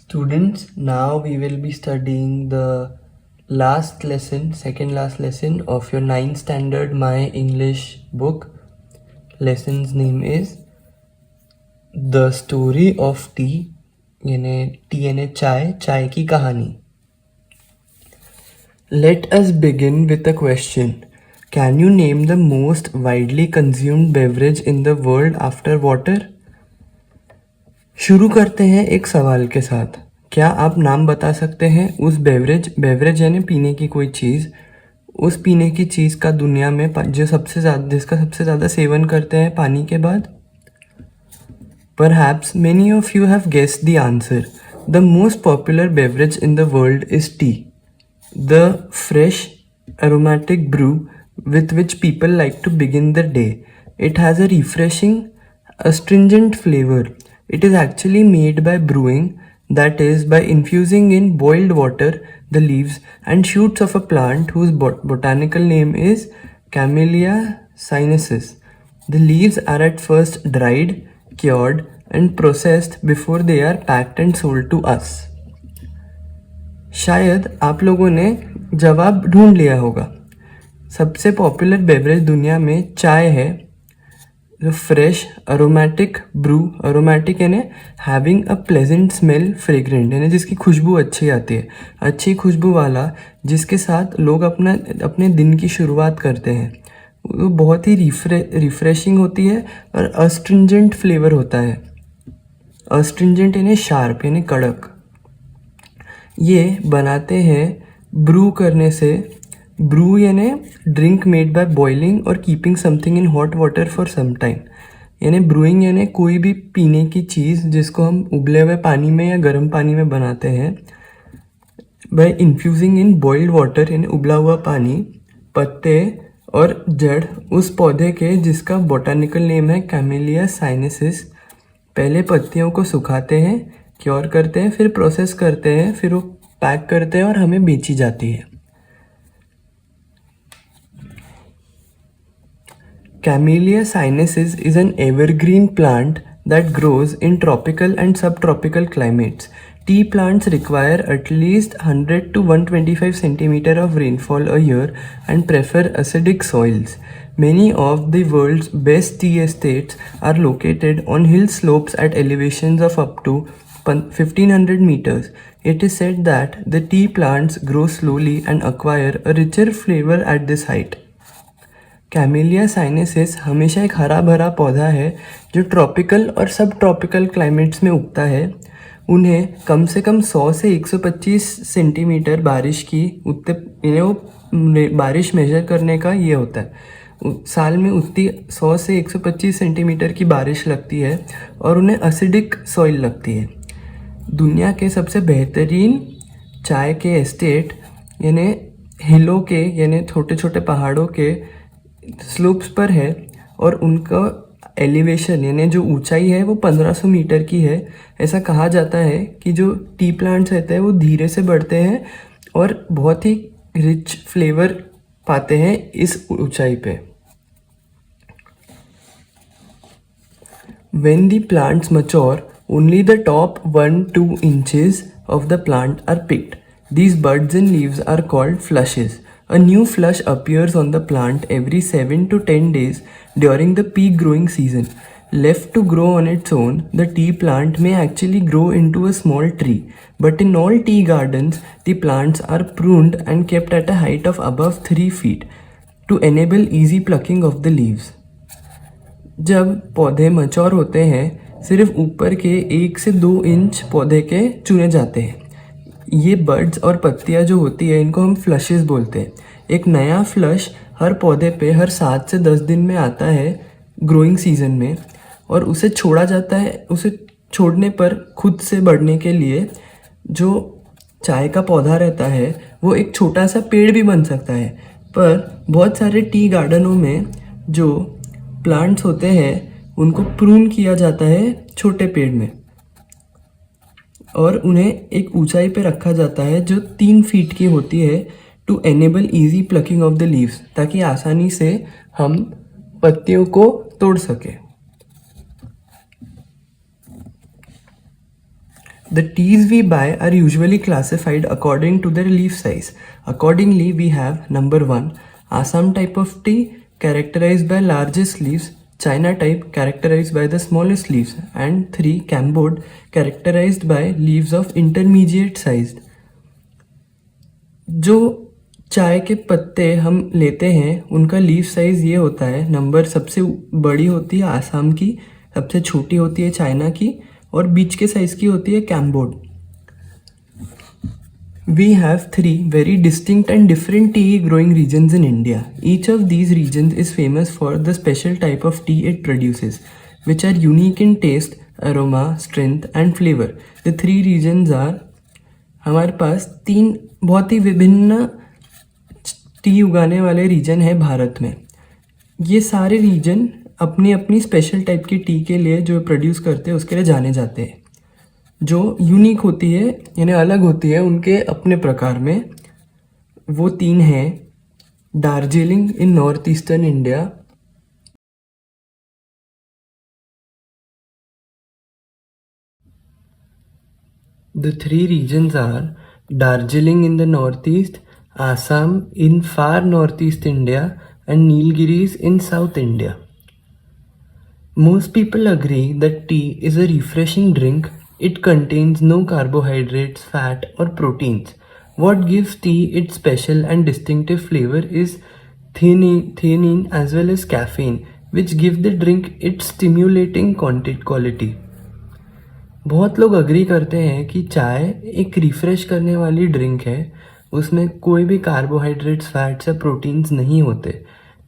Students, now we will be studying the last lesson, second last lesson of your 9th standard My English book. Lesson's name is The Story of Tea, यानी T यानी चाय, चाय की कहानी. Let us begin with a question. Can you name the most widely consumed beverage in the world after water? शुरू करते हैं एक सवाल के साथ. क्या आप नाम बता सकते हैं उस बेवरेज यानी पीने की कोई चीज़, उस पीने की चीज़ का दुनिया में जिसका सबसे ज़्यादा सेवन करते हैं पानी के बाद? Perhaps many of you have guessed the answer. The most popular beverage in the world is tea. The fresh, aromatic brew with which people like to begin their day. It has a refreshing, astringent flavor. It is actually made by brewing, that is, by infusing in boiled water the leaves and shoots of a plant whose botanical name is Camellia sinensis. The leaves are at first dried, cured, and processed before they are packed and sold to us. शायद आप लोगों ने जवाब ढूंढ लिया होगा. सबसे popular beverage दुनिया में चाय है. जो फ्रेश अरोमेटिक ब्रू, अरोमेटिक यानी having a pleasant smell, fragrant यानी जिसकी खुशबू अच्छी आती है, अच्छी खुशबू वाला, जिसके साथ लोग अपने दिन की शुरुआत करते हैं. वो बहुत ही रिफ्रेशिंग होती है और अस्ट्रिंजेंट फ्लेवर होता है. अस्ट्रिंजेंट यानी शार्प यानी कड़क. ये बनाते हैं ब्रू करने से. ब्रू यानी ड्रिंक मेड बाय बॉइलिंग और keeping something in hot water for some time. यानी ब्रूइंग यानी कोई भी पीने की चीज़ जिसको हम उबले हुए पानी में या गर्म पानी में बनाते हैं. बाय इन्फ्यूजिंग इन बॉइल्ड वाटर यानी उबला हुआ पानी, पत्ते और जड़ उस पौधे के जिसका बोटानिकल नेम है कैमेलिया साइनेसिस. पहले पत्तियों को सुखाते हैं, क्योर करते हैं, फिर प्रोसेस करते हैं, फिर वो पैक करते हैं और हमें बेची जाती है. Camellia sinensis is an evergreen plant that grows in tropical and subtropical climates. Tea plants require at least 100 to 125 centimeter of rainfall a year and prefer acidic soils. Many of the world's best tea estates are located on hill slopes at elevations of up to 1500 meters. It is said that the tea plants grow slowly and acquire a richer flavor at this height. Camellia sinensis हमेशा एक हरा भरा पौधा है जो tropical और सब tropical climates में उगता है. उन्हें कम से कम 100 से 125 सेंटीमीटर बारिश की बारिश मेजर करने का ये होता है. साल में उतनी 100 से 125 सेंटीमीटर की बारिश लगती है और उन्हें एसिडिक सॉइल लगती है. दुनिया के सबसे बेहतरीन चाय के एस्टेट यानी हिलों के यानी छोटे छोटे पहाड़ों के स्लोप्स पर है और उनका एलिवेशन यानी जो ऊंचाई है वो 1500 मीटर की है. ऐसा कहा जाता है कि जो टी प्लांट्स रहते हैं वो धीरे से बढ़ते हैं और बहुत ही रिच फ्लेवर पाते हैं इस ऊंचाई पे. When the plants mature, only the top 1-2 inches of the plant are picked. These buds and leaves are called flushes. A new flush appears on the plant every 7 to 10 days during the peak growing season. Left to grow on its own, the tea plant may actually grow into a small tree. But in all tea gardens, the plants are pruned and kept at a height of above 3 feet to enable easy plucking of the leaves. जब पौधे mature होते हैं, सिर्फ ऊपर के 1 से 2 inch पौधे के चुने जाते हैं. ये बर्ड्स और पत्तियाँ जो होती है इनको हम फ्लशेस बोलते हैं. एक नया फ्लश हर पौधे पे हर 7 से 10 दिन में आता है ग्रोइंग सीजन में और उसे छोड़ा जाता है. उसे छोड़ने पर खुद से बढ़ने के लिए जो चाय का पौधा रहता है वो एक छोटा सा पेड़ भी बन सकता है. पर बहुत सारे टी गार्डनों में जो प्लांट्स होते हैं उनको प्रून किया जाता है छोटे पेड़ में और उन्हें एक ऊंचाई पे रखा जाता है जो 3 फीट की होती है to enable easy plucking of the leaves, ताकि आसानी से हम पत्तियों को तोड़ सकें. The teas we buy are usually classified according to their leaf size. Accordingly, we have number 1, Assam type of tea characterized by largest leaves, China type characterized by the smallest leaves, and 3, Cambodge characterized by leaves of intermediate sized. जो चाय के पत्ते हम लेते हैं उनका leaf size ये होता है, नंबर सबसे बड़ी होती है आसाम की, सबसे छोटी होती है चाइना की, और बीच के साइज़ की होती है कैम्बोड. We have 3 very distinct and different tea growing regions in India. Each of these regions is famous for the special type of tea it produces, which are unique in taste, aroma, strength and flavor. The 3 regions are, हमारे पास 3 बहुत ही विभिन्न T उगाने वाले reason है भारत में. ये सारे reason अपनी अपनी स्पेशल टाइप की टी के लिए जो प्रोड्यूस करते हैं उसके लिए जाने जाते हैं, जो यूनिक होती है यानी अलग होती है उनके अपने प्रकार में. वो 3 हैं: Darjeeling in north eastern India, the 3 regions are Darjeeling in the northeast, Assam in far northeast India, and Nilgiris in South India. Most people agree that tea is a refreshing drink. It contains no carbohydrates, fat, or proteins. What gives tea its special and distinctive flavor is theanine as well as caffeine, which give the drink its stimulating quality. बहुत लोग agree करते हैं कि चाय एक refresh करने वाली drink है, उसमें कोई भी कार्बोहाइड्रेट्स, फैट्स या प्रोटीन्स नहीं होते.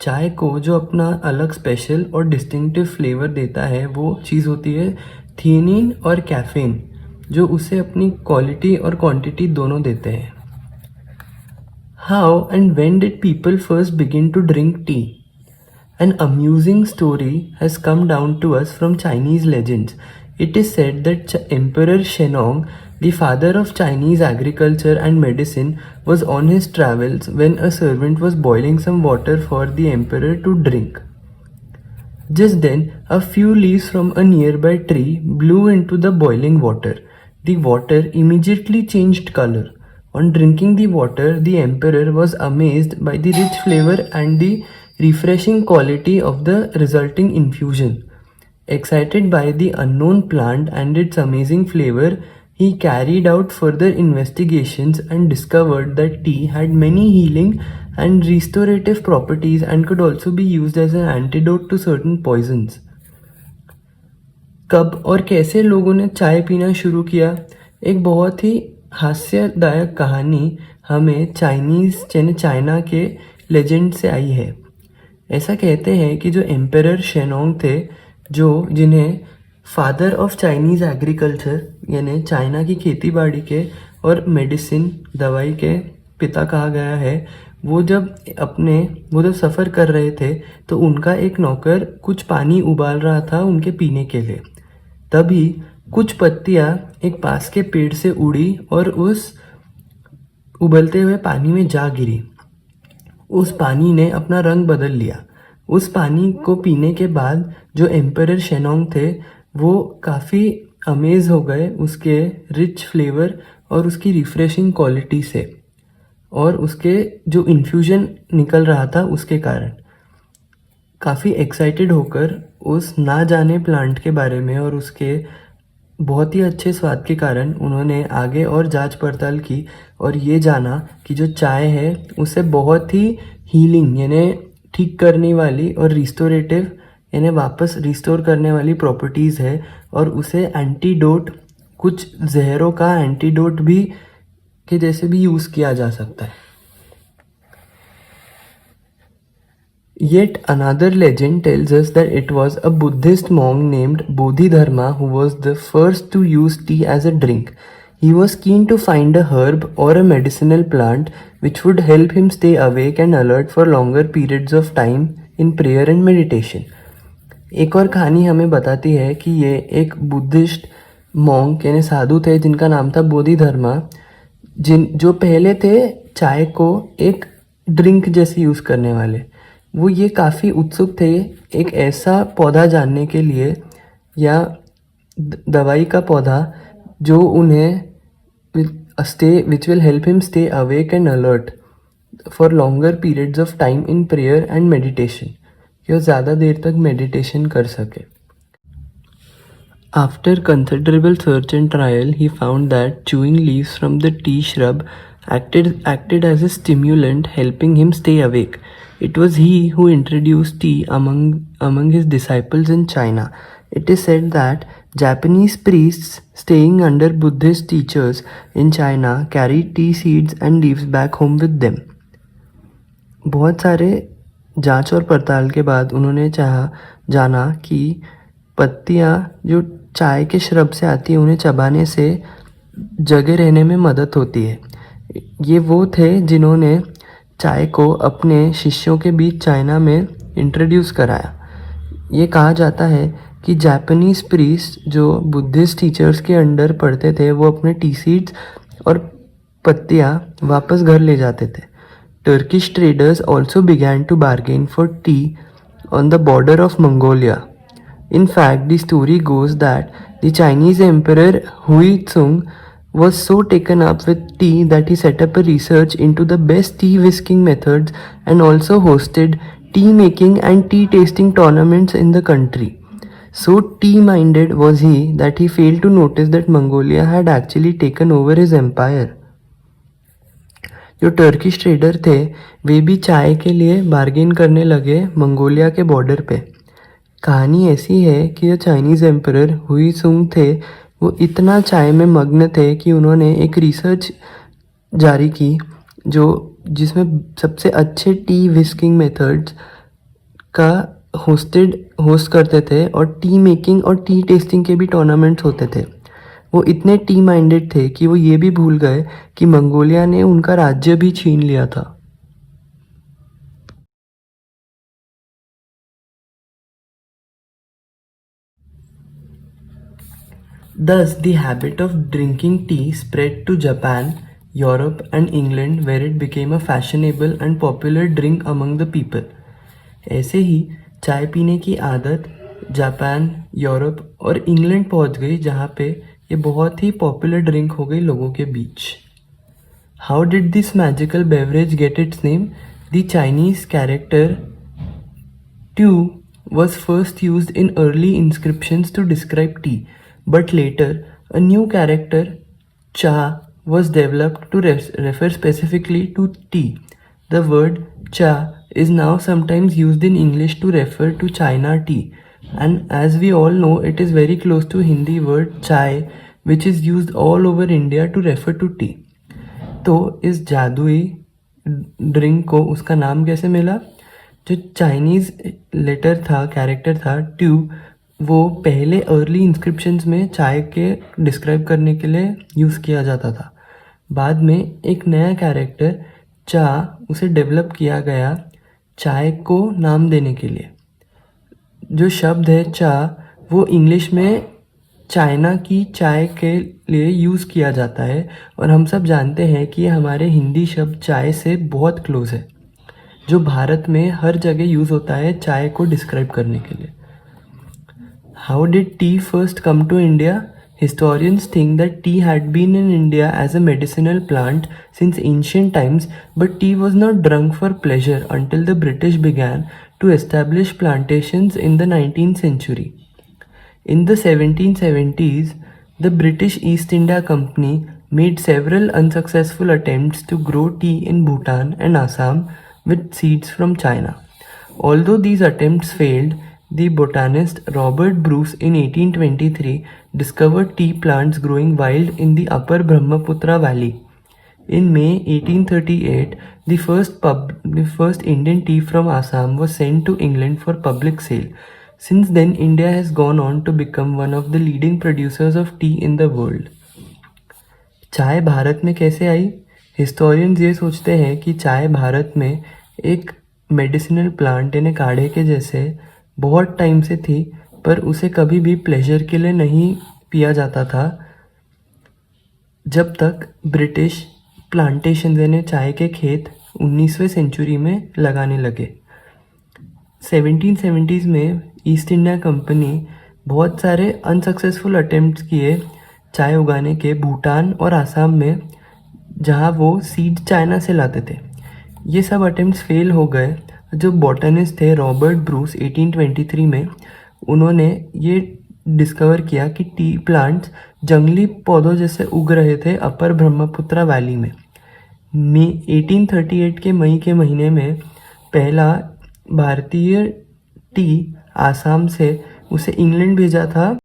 चाय को जो अपना अलग स्पेशल और डिस्टिंक्टिव फ्लेवर देता है वो चीज़ होती है थियानिन और कैफीन, जो उसे अपनी क्वालिटी और क्वांटिटी दोनों देते हैं. How and when did people first begin to drink tea? An amusing story has come down to us from Chinese legends. It is said that Emperor Shennong, the father of Chinese agriculture and medicine, was on his travels when a servant was boiling some water for the emperor to drink. Just then, a few leaves from a nearby tree blew into the boiling water. The water immediately changed color. On drinking the water, the emperor was amazed by the rich flavor and the refreshing quality of the resulting infusion. Excited by the unknown plant and its amazing flavor, he carried out further investigations and discovered that tea had many healing and restorative properties and could also be used as an antidote to certain poisons. कब और कैसे लोगों ने चाय पीना शुरू किया? एक बहुत ही हास्यदायक कहानी हमें चाइना के लेजेंड से आई है. ऐसा कहते हैं कि जो एम्परर शेनोंग थे, जिन्हें फादर ऑफ चाइनीज़ एग्रीकल्चर यानी चाइना की खेती बाड़ी के और मेडिसिन दवाई के पिता कहा गया है, वो जब सफ़र कर रहे थे तो उनका एक नौकर कुछ पानी उबाल रहा था उनके पीने के लिए. तभी कुछ पत्तियाँ एक पास के पेड़ से उड़ी और उस उबलते हुए पानी में जा गिरी. उस पानी ने अपना रंग बदल लिया. उस पानी को पीने के बाद जो एम्परर शेनोंग थे वो काफ़ी अमेज़ हो गए उसके रिच फ्लेवर और उसकी रिफ़्रेशिंग क्वालिटी से, और उसके जो इन्फ्यूजन निकल रहा था उसके कारण. काफ़ी एक्साइटेड होकर उस ना जाने प्लांट के बारे में और उसके बहुत ही अच्छे स्वाद के कारण उन्होंने आगे और जांच पड़ताल की और ये जाना कि जो चाय है उसे बहुत ही हीलिंग यानी ठीक करने वाली और रिस्टोरेटिव यानी वापस रिस्टोर करने वाली प्रॉपर्टीज़ है, और उसे एंटीडोट, कुछ जहरों का एंटीडोट भी के जैसे भी यूज़ किया जा सकता है. Yet another legend tells us that it was a Buddhist monk named Bodhidharma who was the first to use tea as a drink. He was keen to find a herb or a medicinal plant which would help him stay awake and alert for longer periods of time in prayer and meditation. एक और कहानी हमें बताती है कि ये एक Buddhist monk यानी साधु थे जिनका नाम था बोधिधर्मा, जो पहले थे चाय को एक ड्रिंक जैसे यूज़ करने वाले. वो ये काफ़ी उत्सुक थे एक ऐसा पौधा जानने के लिए या दवाई का पौधा जो उन्हें which will help him stay awake and alert for longer periods of time in prayer and meditation, कि वो ज़्यादा देर तक मेडिटेशन कर सके. After considerable search and trial, he found that chewing leaves from the tea shrub acted as a stimulant, helping him stay awake. It was he who introduced tea among his disciples in China. It is said that Japanese priests staying under Buddhist teachers in China carried tea seeds and leaves back home with them. बहुत सारे जांच और पड़ताल के बाद उन्होंने जाना कि पत्तियाँ जो चाय के श्रब से आती है उन्हें चबाने से जगे रहने में मदद होती है. ये वो थे जिन्होंने चाय को अपने शिष्यों के बीच चाइना में इंट्रोड्यूस कराया. ये कहा जाता है कि जापानीज प्रीस्ट जो बुद्धिस्ट टीचर्स के अंडर पढ़ते थे वो अपने टी सीड्स और पत्तियाँ वापस घर ले जाते थे. Turkish traders also began to bargain for tea on the border of Mongolia. In fact, the story goes that the Chinese emperor Hui Tsung was so taken up with tea that he set up a research into the best tea whisking methods and also hosted tea making and tea tasting tournaments in the country. So tea-minded was he that he failed to notice that Mongolia had actually taken over his empire. जो Turkish trader थे वे भी चाय के लिए bargain करने लगे Mongolia के border पे. कहानी ऐसी है कि जो चाइनीज़ एम्परर हुई सुंग थे वो इतना चाय में मग्न थे कि उन्होंने एक रिसर्च जारी की जिसमें सबसे अच्छे टी विस्किंग मेथड्स का होस्ट करते थे और टी मेकिंग और टी टेस्टिंग के भी टूर्नामेंट्स होते थे. वो इतने टी माइंडेड थे कि वो ये भी भूल गए कि मंगोलिया ने उनका राज्य भी छीन लिया था. Thus, the habit of drinking tea spread to Japan, Europe, and England, where it became a fashionable and popular drink among the people. ऐसे ही चाय पीने की आदत जापान, यूरोप और इंग्लैंड पहुंच गई जहां पे ये बहुत ही पॉपुलर ड्रिंक हो गई लोगों के बीच. How did this magical beverage get its name? The Chinese character tu was first used in early inscriptions to describe tea. But later, a new character, cha, was developed to refer specifically to tea. The word cha is now sometimes used in English to refer to China tea. And as we all know, it is very close to Hindi word chai, which is used all over India to refer to tea. तो इस जादुई drink को उसका नाम कैसे मिला? जो Chinese letter था, कैरेक्टर था, ट्यू, वो पहले अर्ली इंस्क्रिप्शंस में चाय के डिस्क्राइब करने के लिए यूज़ किया जाता था. बाद में एक नया कैरेक्टर चा उसे डेवलप किया गया चाय को नाम देने के लिए. जो शब्द है चा वो इंग्लिश में चाइना की चाय के लिए यूज़ किया जाता है और हम सब जानते हैं कि हमारे हिंदी शब्द चाय से बहुत क्लोज है जो भारत में हर जगह यूज़ होता है चाय को डिस्क्राइब करने के लिए. How did tea first come to India? Historians think that tea had been in India as a medicinal plant since ancient times, but tea was not drunk for pleasure until the British began to establish plantations in the 19th century. In the 1770s, the British East India Company made several unsuccessful attempts to grow tea in Bhutan and Assam with seeds from China. Although these attempts failed, the botanist Robert Bruce in 1823 discovered tea plants growing wild in the upper Brahmaputra Valley. In May 1838, the first Indian tea from Assam was sent to England for public sale. Since then, India has gone on to become one of the leading producers of tea in the world. चाय भारत में कैसे आई? Historians ये सोचते हैं कि चाय भारत में एक मेडिसिनल प्लांट यानी काढ़े के जैसे बहुत टाइम से थी, पर उसे कभी भी प्लेजर के लिए नहीं पिया जाता था जब तक ब्रिटिश प्लांटेशन यानी चाय के खेत 19वीं सेंचुरी में लगाने लगे. 1770s में ईस्ट इंडिया कंपनी बहुत सारे अनसक्सेसफुल अटेम्प्ट्स किए चाय उगाने के भूटान और आसाम में, जहाँ वो सीड चाइना से लाते थे। ये सब अटेम्प्ट्स फेल हो गए। जो बॉटनिस्ट थे रॉबर्ट ब्रूस 1823 में, उन्होंने ये डिस्कवर किया कि टी प्लांट्स जंगली पौधों जैसे उग रहे थे अपर ब्रह्मपुत्रा वैली में। 1838 के मई के महीने में पहला भारतीय टी आसाम से उसे इंग्लैंड भेजा था।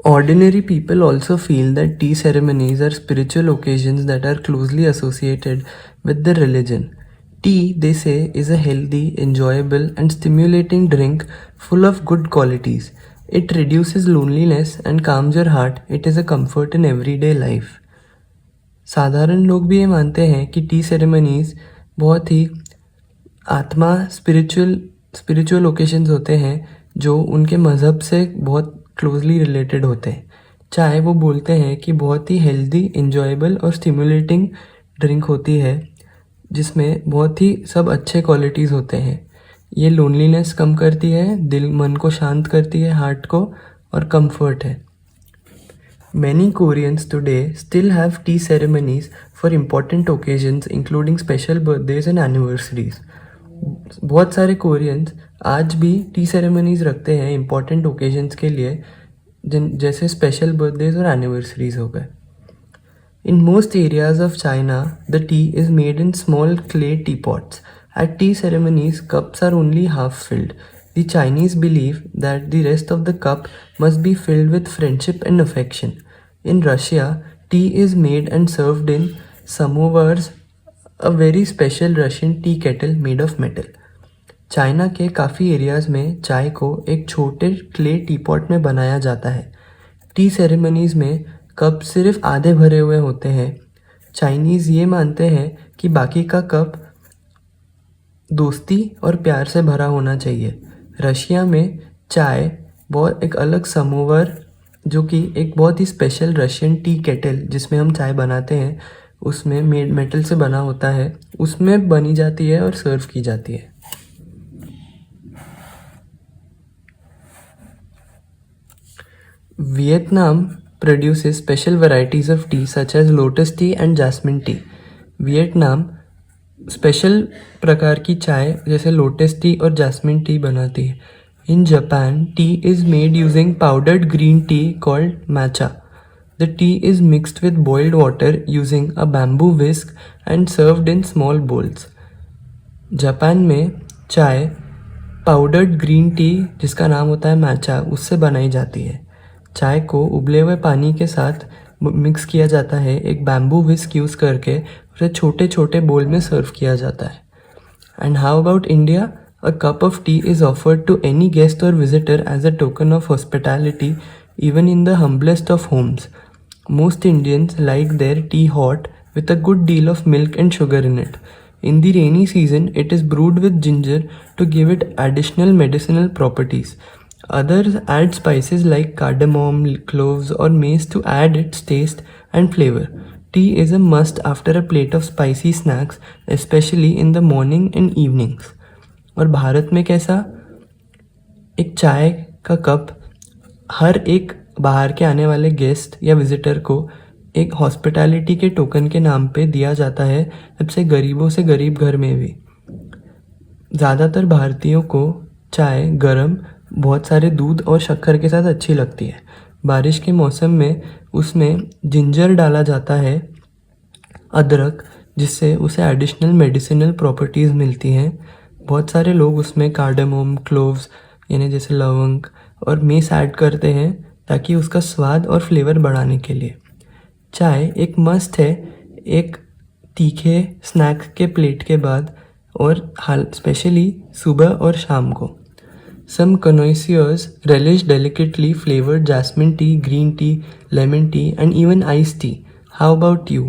Ordinary people also feel that tea ceremonies are spiritual occasions that are closely associated with their religion. Tea, they say, is a healthy, enjoyable, and stimulating drink full of good qualities. It reduces loneliness and calms your heart. It is a comfort in everyday life. साधारण लोग भी ये मानते हैं कि T ceremonies बहुत ही आत्मा spiritual occasions होते हैं जो उनके मज़हब से बहुत क्लोजली रिलेटेड होते हैं। चाय वो बोलते हैं कि बहुत ही हेल्दी, इंजॉयबल और स्टिमुलेटिंग ड्रिंक होती है जिसमें बहुत ही सब अच्छे क्वालिटीज़ होते हैं। ये लोनलीनेस कम करती है, मन को शांत करती है, हार्ट को, और कंफर्ट है। Many Koreans today still have tea ceremonies for important occasions including special birthdays and anniversaries. बहुत सारे कोरियंस आज भी टी सेरेमनीज रखते हैं इम्पॉर्टेंट ओकेजन्स के लिए, जैसे स्पेशल बर्थडेज और एनिवर्सरीज हो गए। In most areas of China, the tea is made in small clay teapots. At tea ceremonies, cups are only half filled. The Chinese believe that the rest of the cup must be filled with friendship and affection. In Russia, tea is made and served in samovars, a very special Russian tea kettle made of metal. China के काफ़ी areas में चाय को एक छोटे clay teapot में बनाया जाता है। टी सेरेमनीज़ में कप सिर्फ आधे भरे हुए होते हैं। चाइनीज़ ये मानते हैं कि बाकी का कप दोस्ती और प्यार से भरा होना चाहिए। रशिया में चाय बहुत एक अलग समोवर, जो कि एक बहुत ही स्पेशल रशियन टी केटल जिसमें हम चाय बनाते हैं, उसमें मेटल से बना होता है, उसमें बनी जाती है और सर्व की जाती है। Vietnam produces special varieties of tea such as lotus tea and jasmine tea. Vietnam special प्रकार की चाय जैसे लोटस टी और जैस्मिन टी बनाती है। In Japan, tea is made using powdered green tea called matcha. The tea is mixed with boiled water using a bamboo whisk and served in small bowls. Japan में चाय powdered green T, जिसका नाम होता है मैचा, उससे बनाई जाती है। चाय को उबले हुए पानी के साथ मिक्स किया जाता है, एक बैम्बू विस्क यूज़ करके उसे छोटे छोटे बोल में सर्व किया जाता है। And how about India? A cup of tea is offered to any guest or visitor as a token of hospitality, even in the humblest of homes. Most Indians like their tea hot with a good deal of milk and sugar in it. In the rainy season, it is brewed with ginger to give it additional medicinal properties. Others add spices like cardamom, cloves, or mace to add its taste and flavor. Tea is a must after a plate of spicy snacks, especially in the morning and evenings. और भारत में कैसा? एक चाय का cup हर एक बाहर के आने वाले गेस्ट या विजिटर को एक हॉस्पिटैलिटी के टोकन के नाम पे दिया जाता है, सबसे गरीबों से गरीब घर में भी। ज़्यादातर भारतीयों को चाय गरम बहुत सारे दूध और शक्कर के साथ अच्छी लगती है। बारिश के मौसम में उसमें जिंजर डाला जाता है, अदरक, जिससे उसे एडिशनल मेडिसिनल प्रॉपर्टीज़ मिलती हैं। बहुत सारे लोग उसमें कार्डेमोम, क्लोव्स यानी जैसे लवंग और मेस ऐड करते हैं ताकि उसका स्वाद और फ्लेवर बढ़ाने के लिए। चाय एक मस्ट है एक तीखे स्नैक के प्लेट के बाद, और स्पेशली सुबह और शाम को। Some connoisseurs relish delicately flavored jasmine tea, green tea, lemon tea, and even iced tea. How about you?